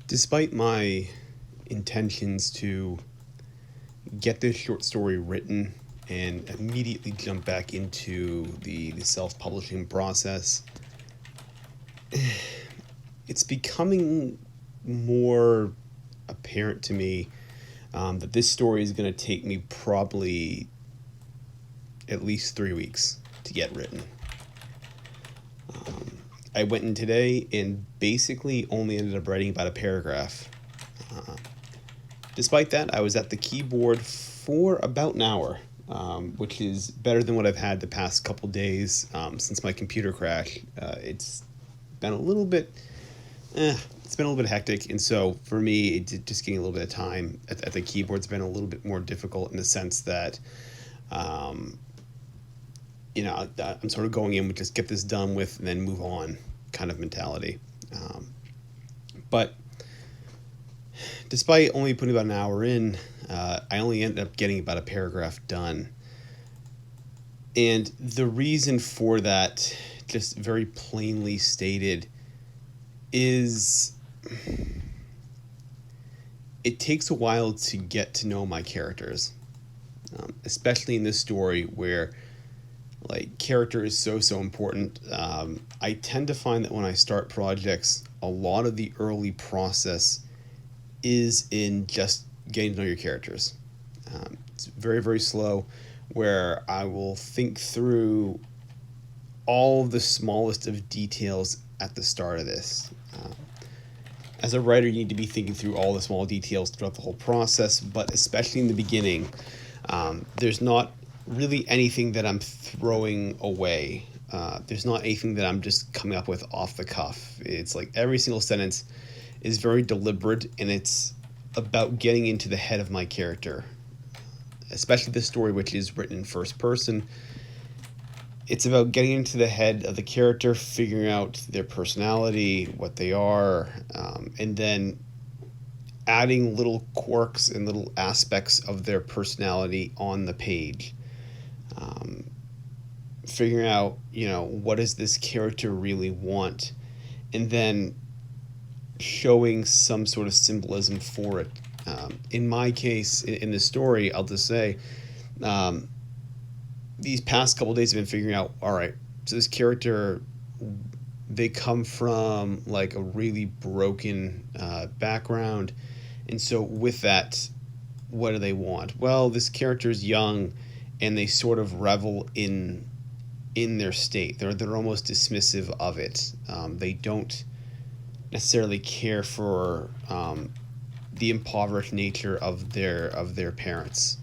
Despite my intentions to get this short story written and immediately jump back into the self publishing process, it's becoming more apparent to me that this story is going to take me probably at least 3 weeks to get written. I went in today and basically only ended up writing about a paragraph. Uh, Despite that, I was at the keyboard for about an hour, which is better than what I've had the past couple days since my computer crash. It's been a little bit, it's been a little bit hectic, and so for me, just getting a little bit of time at the keyboard's been a little bit more difficult in the sense that, um, I'm sort of going in with just get this done with and then move on kind of mentality. But despite only putting about an hour in, I only ended up getting about a paragraph done. And the reason for that, just very plainly stated, is it takes a while to get to know my characters, especially in this story where character is so important. I tend to find that when I start projects, a lot of the early process is in just getting to know your characters. It's very, very slow, where I will think through all the smallest of details at the start of this. As a writer, you need to be thinking through all the small details throughout the whole process, but especially in the beginning, there's not really anything that I'm throwing away. There's not anything that I'm just coming up with off the cuff. It's like every single sentence is very deliberate, and it's about getting into the head of my character. Especially this story, which is written in first person, it's about getting into the head of the character, figuring out their personality, what they are, and then adding little quirks and little aspects of their personality on the page. Figuring out, what does this character really want, and then showing some sort of symbolism for it. In my case, in this story, I'll just say, these past couple days I've been figuring out, all right, so this character, they come from like a really broken background. And so with that, what do they want? Well, this character is young and they sort of revel in their state. They're almost dismissive of it. They don't necessarily care for the impoverished nature of their parents.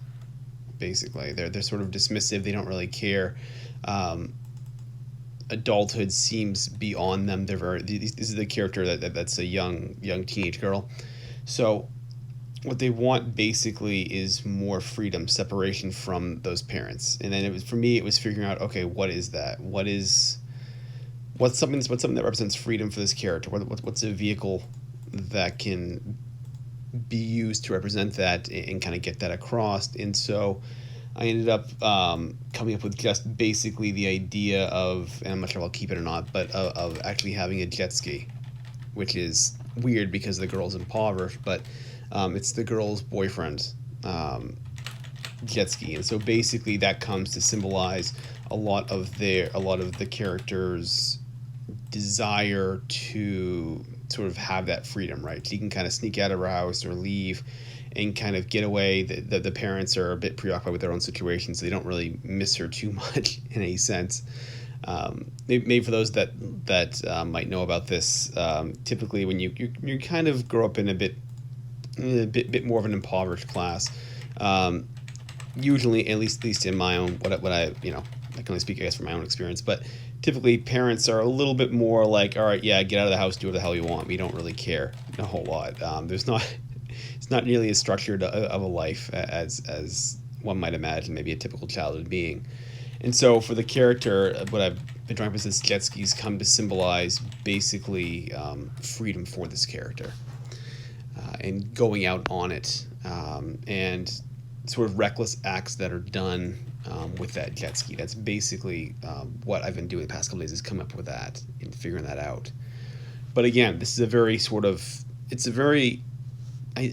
Basically, they're sort of dismissive. They don't really care. Adulthood seems beyond them. This is the character that's a young teenage girl. So what they want basically is more freedom, separation from those parents. And then for me, it was figuring out, okay, what is that? What's something that represents freedom for this character? What's a vehicle that can be used to represent that and kind of get that across? And so I ended up coming up with just basically the idea of, and I'm not sure if I'll keep it or not, but of actually having a jet ski, which is weird because the girl's impoverished, but it's the girl's boyfriend jet ski. And so basically that comes to symbolize a lot of the characters' desire to sort of have that freedom, right? She can kind of sneak out of her house or leave and kind of get away. The parents are a bit preoccupied with their own situation, so they don't really miss her too much in any sense. Maybe for those that might know about this, typically when you kind of grow up in a bit more of an impoverished class, usually at least in my own what I I can only speak, I guess, from my own experience, but typically parents are a little bit more like, all right, yeah, get out of the house, do what the hell you want. We don't really care a whole lot. It's not nearly as structured of a life as one might imagine maybe a typical childhood being. And so for the character, what I've been trying to put is jet skis come to symbolize basically freedom for this character, and going out on it, and sort of reckless acts that are done with that jet ski. That's basically what I've been doing the past couple days, is come up with that and figuring that out. But again, this is a very sort of it's a very,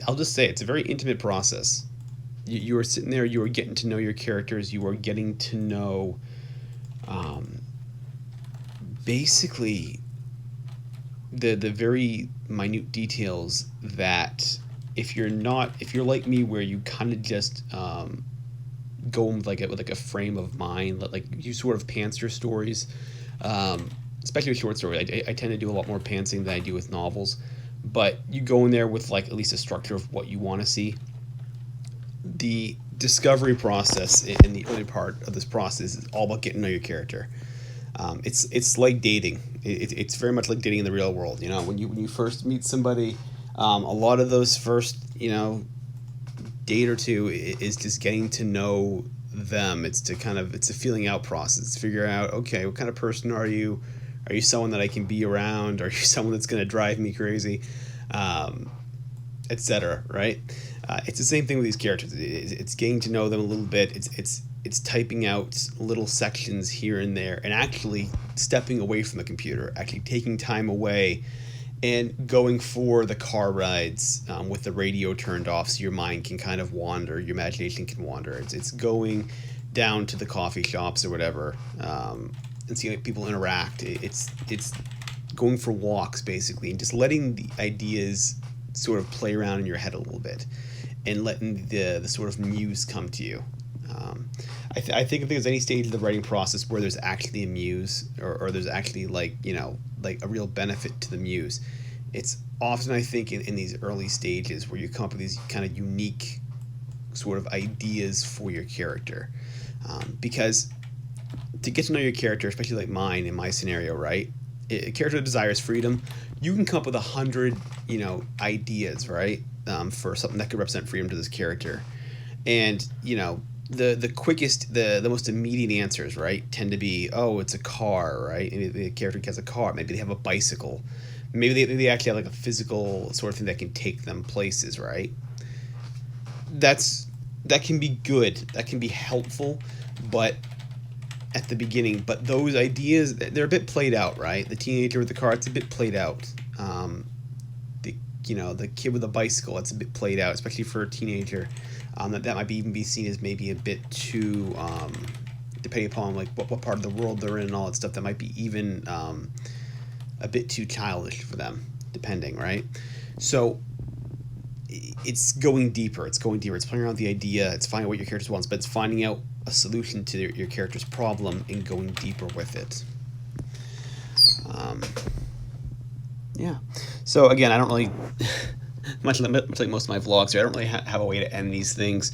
I'll just say it's a very intimate process. You are sitting there, you are getting to know your characters, you are getting to know, um, basically the very minute details that if you're like me where you kind of just go with like a frame of mind, like you sort of pants your stories, especially with short stories. I tend to do a lot more pantsing than I do with novels, but you go in there with like at least a structure of what you want to see. The discovery process in the early part of this process is all about getting to know your character. It's like dating. It's very much like dating in the real world. You know, when you first meet somebody, a lot of those first date or two is just getting to know them. It's a feeling out process. It's figure out, okay, what kind of person are you? Are you someone that I can be around? Are you someone that's going to drive me crazy? Etc. Right? It's the same thing with these characters. It's getting to know them a little bit. It's typing out little sections here and there, and actually stepping away from the computer, actually taking time away, and going for the car rides with the radio turned off, so your mind can kind of wander, your imagination can wander. It's going down to the coffee shops or whatever, and seeing people interact. It's going for walks basically, and just letting the ideas sort of play around in your head a little bit, and letting the sort of muse come to you. I think if there's any stage of the writing process where there's actually a muse, or there's actually like a real benefit to the muse, it's often, I think, in these early stages where you come up with these kind of unique sort of ideas for your character, because to get to know your character, especially like mine in my scenario, right? A character that desires freedom, you can come up with 100 ideas, right, for something that could represent freedom to this character, and the quickest, the most immediate answers, right, tend to be, oh, it's a car, right? Maybe the character has a car. Maybe they have a bicycle. Maybe they actually have like a physical sort of thing that can take them places, right? That can be good. That can be helpful, but at the beginning. But those ideas, they're a bit played out, right? The teenager with the car, it's a bit played out. The kid with a bicycle, it's a bit played out, especially for a teenager. That might even be seen as maybe a bit too, depending upon like what part of the world they're in and all that stuff. That might be even a bit too childish for them, depending, right? So it's going deeper. It's playing around with the idea. It's finding out what your character wants, but it's finding out a solution to your character's problem and going deeper with it. Yeah. So again, I don't really much like most of my vlogs here, I don't really have a way to end these things.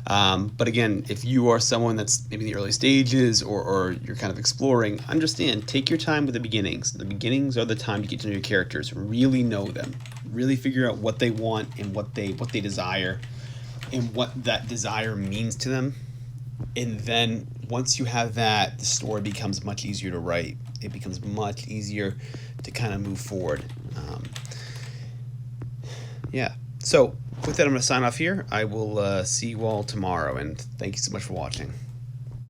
But again, if you are someone that's maybe in the early stages, or you're kind of exploring, understand, take your time with the beginnings. The beginnings are the time to get to know your characters, really know them, really figure out what they want and what they desire, and what that desire means to them. And then once you have that, the story becomes much easier to write. It becomes much easier to kind of move forward. Yeah. So with that, I'm going to sign off here. I will see you all tomorrow, and thank you so much for watching.